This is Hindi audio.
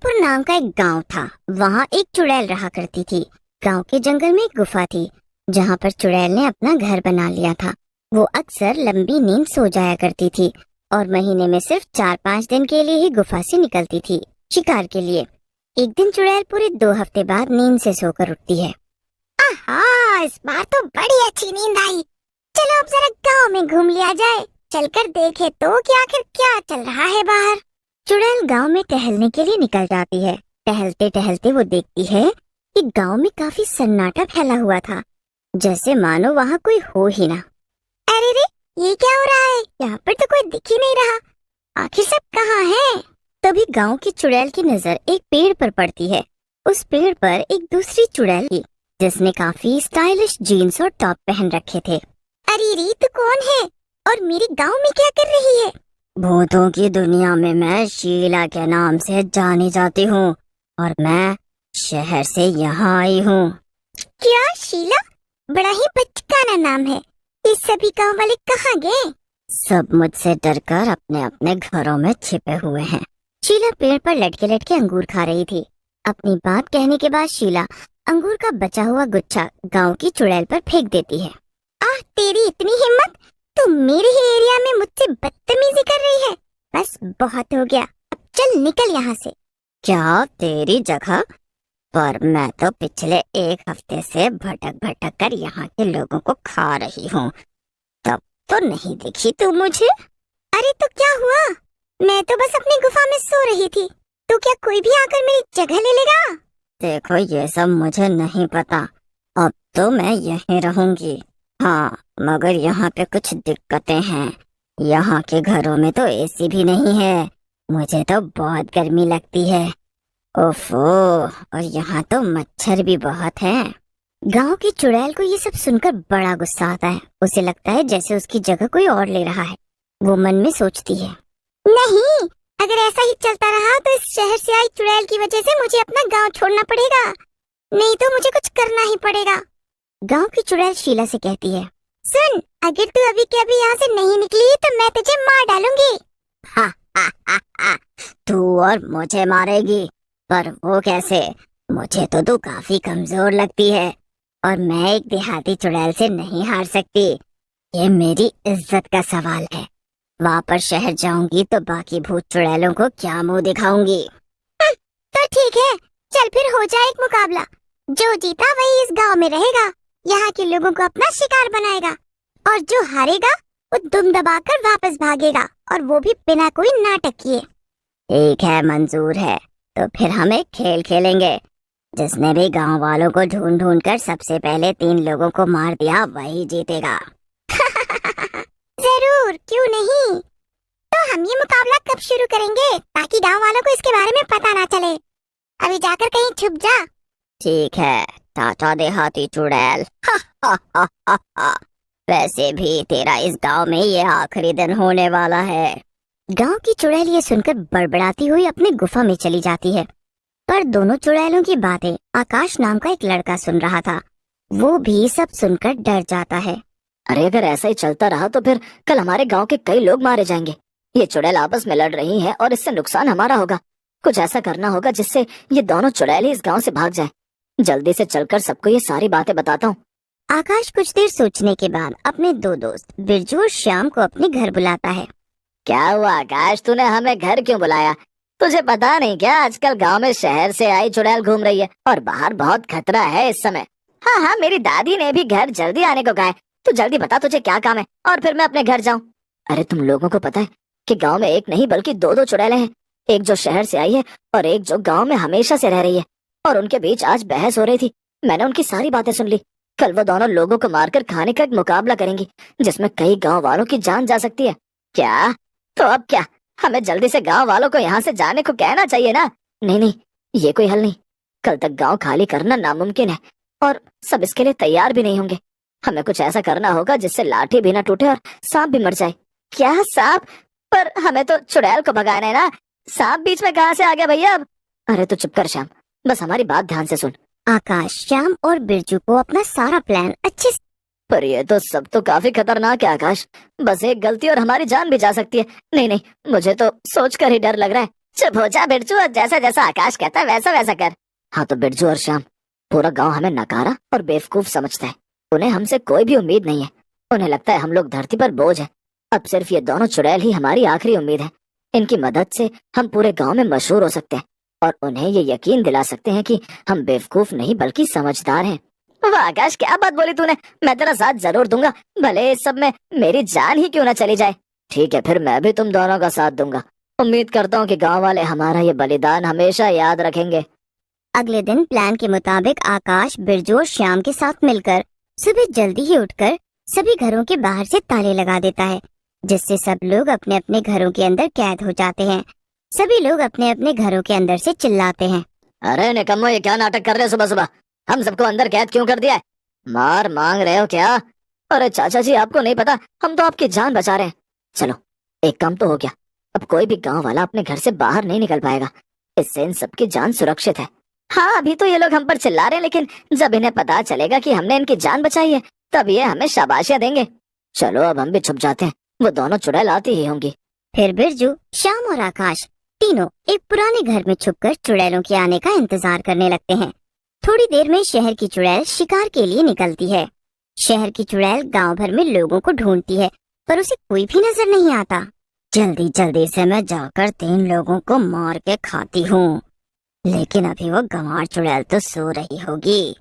चुड़ैलपुर नाम का एक गांव था। वहाँ एक चुड़ैल रहा करती थी। गांव के जंगल में एक गुफा थी जहाँ पर चुड़ैल ने अपना घर बना लिया था। वो अक्सर लंबी नींद सो जाया करती थी और महीने में सिर्फ 4-5 दिन के लिए ही गुफा से निकलती थी शिकार के लिए। एक दिन चुड़ैल पूरे 2 हफ्ते बाद नींद से सोकर उठती है। आहा, इस बार तो बड़ी अच्छी नींद आई। चलो अब जरा गांव में घूम लिया जाए। चलकर देखे तो कि आखिर क्या चल रहा है बाहर। चुड़ैल गांव में टहलने के लिए निकल जाती है। टहलते टहलते वो देखती है कि गांव में काफी सन्नाटा फैला हुआ था, जैसे मानो वहाँ कोई हो ही ना। अरे रे, ये क्या हो रहा है? यहाँ पर तो कोई दिख ही नहीं रहा। आखिर सब कहाँ हैं? तभी गांव की चुड़ैल की नजर एक पेड़ पर पड़ती है। उस पेड़ पर एक दूसरी चुड़ैल थी जिसने काफी स्टाइलिश जीन्स और टॉप पहन रखे थे। अरे रे, तू कौन है और मेरे गांव में क्या कर रही है? भूतों की दुनिया में मैं शीला के नाम से जानी जाती हूँ और मैं शहर से यहाँ आई हूँ। क्या शीला? बड़ा ही बचकाना नाम है। ये सभी गांव वाले कहाँ गए? सब मुझसे डरकर अपने अपने घरों में छिपे हुए हैं। शीला पेड़ पर लटके लटके अंगूर खा रही थी। अपनी बात कहने के बाद शीला अंगूर का बचा हुआ गुच्छा गांव की चुड़ैल पर फेंक देती है। आह, तेरी इतनी हिम्मत! तू मेरे ही एरिया में मुझसे बदतमीजी कर रही है। बस बहुत हो गया, अब चल निकल यहाँ से। क्या तेरी जगह? पर मैं तो पिछले 1 हफ्ते से भटक भटक कर यहाँ के लोगों को खा रही हूँ, तब तो नहीं दिखी तू मुझे। अरे तो क्या हुआ? मैं तो बस अपनी गुफा में सो रही थी। तो क्या कोई भी आकर मेरी जगह ले लेगा? देखो, ये सब मुझे नहीं पता। अब तो मैं यहीं रहूंगी। हाँ, मगर यहाँ पे कुछ दिक्कतें हैं। यहाँ के घरों में तो एसी भी नहीं है। मुझे तो बहुत गर्मी लगती है। ओफो, और यहाँ तो मच्छर भी बहुत हैं। गांव की चुड़ैल को ये सब सुनकर बड़ा गुस्सा आता है। उसे लगता है जैसे उसकी जगह कोई और ले रहा है। वो मन में सोचती है, नहीं, अगर ऐसा ही चलता रहा तो इस शहर से आई चुड़ैल की वजह से मुझे अपना गांव छोड़ना पड़ेगा। नहीं तो मुझे कुछ करना ही पड़ेगा। गांव की चुड़ैल शीला से कहती है, सुन, अगर तू अभी के अभी यहाँ से नहीं निकली तो मैं तुझे मार डालूंगी। हा हा हा हा, तू और मुझे मारेगी? पर वो कैसे? मुझे तो तू काफी कमजोर लगती है और मैं एक देहाती चुड़ैल से नहीं हार सकती। ये मेरी इज्जत का सवाल है। वापस शहर जाऊंगी तो बाकी भूत चुड़ैलों को क्या मुंह दिखाऊंगी। तो ठीक है, चल फिर हो जाए एक मुकाबला। जो जीता वही इस गांव में रहेगा, यहाँ के लोगों को अपना शिकार बनाएगा, और जो हारेगा वो दुम दबाकर वापस भागेगा, और वो भी बिना कोई नाटक किए। ठीक है, मंजूर है। तो फिर हम एक खेल खेलेंगे। जिसने भी गांव वालों को ढूंढ ढूंढ कर सबसे पहले 3 लोगों को मार दिया वही जीतेगा। जरूर, क्यों नहीं। तो हम ये मुकाबला कब शुरू करेंगे ताकि गांव वालों को इसके बारे में पता ना चले? अभी जाकर कहीं छुप जा। ठीक है, टाटा देहाती चुड़ैल। वैसे भी तेरा इस गांव में ये आखिरी दिन होने वाला है। गांव की चुड़ैल ये सुनकर बड़बड़ाती हुई अपनी गुफा में चली जाती है। पर दोनों चुड़ैलों की बातें आकाश नाम का एक लड़का सुन रहा था। वो भी सब सुनकर डर जाता है। अरे अगर ऐसा ही चलता रहा तो फिर कल हमारे गांव के कई लोग मारे जाएंगे। ये चुड़ैल आपस में लड़ रही हैं और इससे नुकसान हमारा होगा। कुछ ऐसा करना होगा जिससे ये दोनों चुड़ैल इस गांव से भाग जाएं। जल्दी से चलकर सबको ये सारी बातें बताता हूँ। आकाश कुछ देर सोचने के बाद अपने 2 दोस्त बिरजू और श्याम को अपने घर बुलाता है। क्या हुआ आकाश, तूने हमें घर क्यों बुलाया? तुझे पता नहीं क्या, आजकल गांव में शहर से आई चुड़ैल घूम रही है और बाहर बहुत खतरा है इस समय। हाँ हाँ, मेरी दादी ने भी घर जल्दी आने को कहा है। तू जल्दी बता तुझे क्या काम है और फिर मैं अपने घर जाऊं। अरे तुम लोगों को पता है कि गांव में एक नहीं बल्कि 2 चुड़ैलें हैं। एक जो शहर से आई है और एक जो गांव में हमेशा से रह रही है। और उनके बीच आज बहस हो रही थी। मैंने उनकी सारी बातें सुन ली। कल वो दोनों लोगों को मारकर खाने का एक मुकाबला करेंगी जिसमें कई गाँव वालों की जान जा सकती है। क्या? तो अब क्या, हमें जल्दी से गांव वालों को यहाँ से जाने को कहना चाहिए ना? नहीं नहीं, ये कोई हल नहीं। कल तक गांव खाली करना नामुमकिन है और सब इसके लिए तैयार भी नहीं होंगे। हमें कुछ ऐसा करना होगा जिससे लाठी भी ना टूटे और सांप भी मर जाए। क्या सांप? पर हमें तो चुड़ैल को भगाना है ना। सांप बीच में कहाँ से आ गया भैया अब? अरे तो चुप कर श्याम, बस हमारी बात ध्यान से सुन। आकाश श्याम और बिरजू को अपना सारा प्लान अच्छे से। पर ये तो सब तो काफी खतरनाक है आकाश। बस एक गलती और हमारी जान भी जा सकती है। नहीं नहीं, मुझे तो सोचकर ही डर लग रहा है। चुप हो जा बिरजू, और जैसा जैसा आकाश कहता है वैसा वैसा कर। हाँ तो बिरजू और श्याम, पूरा गांव हमें नकारा और बेवकूफ समझता है। उन्हें हमसे कोई भी उम्मीद नहीं है। उन्हें लगता है हम लोग धरती पर बोझ हैं। अब सिर्फ ये दोनों चुड़ैल ही हमारी आखिरी उम्मीद है। इनकी मदद से हम पूरे गांव में मशहूर हो सकते हैं और उन्हें ये यकीन दिला सकते हैं कि हम बेवकूफ नहीं बल्कि समझदार हैं। वाह आकाश, क्या बात बोली तूने। मैं तेरा साथ जरूर दूंगा, भले इस सब में मेरी जान ही क्यों ना चली जाए। ठीक है, फिर मैं भी तुम दोनों का साथ दूंगा। उम्मीद करता हूँ कि गांव वाले हमारा ये बलिदान हमेशा याद रखेंगे। अगले दिन प्लान के मुताबिक आकाश बिरजू और श्याम के साथ मिलकर सुबह जल्दी ही उठकर सभी घरों के बाहर से ताले लगा देता है, जिससे सब लोग अपने अपने घरों के अंदर कैद हो जाते हैं। सभी लोग अपने अपने घरों के अंदर से चिल्लाते हैं, अरे निकम्मो, ये क्या नाटक कर रहे हो सुबह सुबह? हम सबको अंदर कैद क्यों कर दिया है? मार मांग रहे हो क्या? अरे चाचा जी, आपको नहीं पता, हम तो आपकी जान बचा रहे हैं। चलो, एक काम तो हो गया। अब कोई भी गांव वाला अपने घर से बाहर नहीं निकल पाएगा। इससे इन सबकी जान सुरक्षित है। हाँ, अभी तो ये लोग हम पर चिल्ला रहे हैं, लेकिन जब इन्हें पता चलेगा कि हमने इनकी जान बचाई है तब ये हमें शाबाशियां देंगे। चलो अब हम भी छुप जाते हैं, वो दोनों चुड़ैल आती ही होंगी। फिर बिरजू, श्याम और आकाश तीनों एक पुराने घर में छुपकर चुड़ैलों के आने का इंतजार करने लगते हैं। थोड़ी देर में शहर की चुड़ैल शिकार के लिए निकलती है। शहर की चुड़ैल गांव भर में लोगों को ढूंढती है, पर उसे कोई भी नजर नहीं आता। जल्दी जल्दी से मैं जाकर 3 लोगों को मार के खाती हूँ, लेकिन अभी वो गंवार चुड़ैल तो सो रही होगी।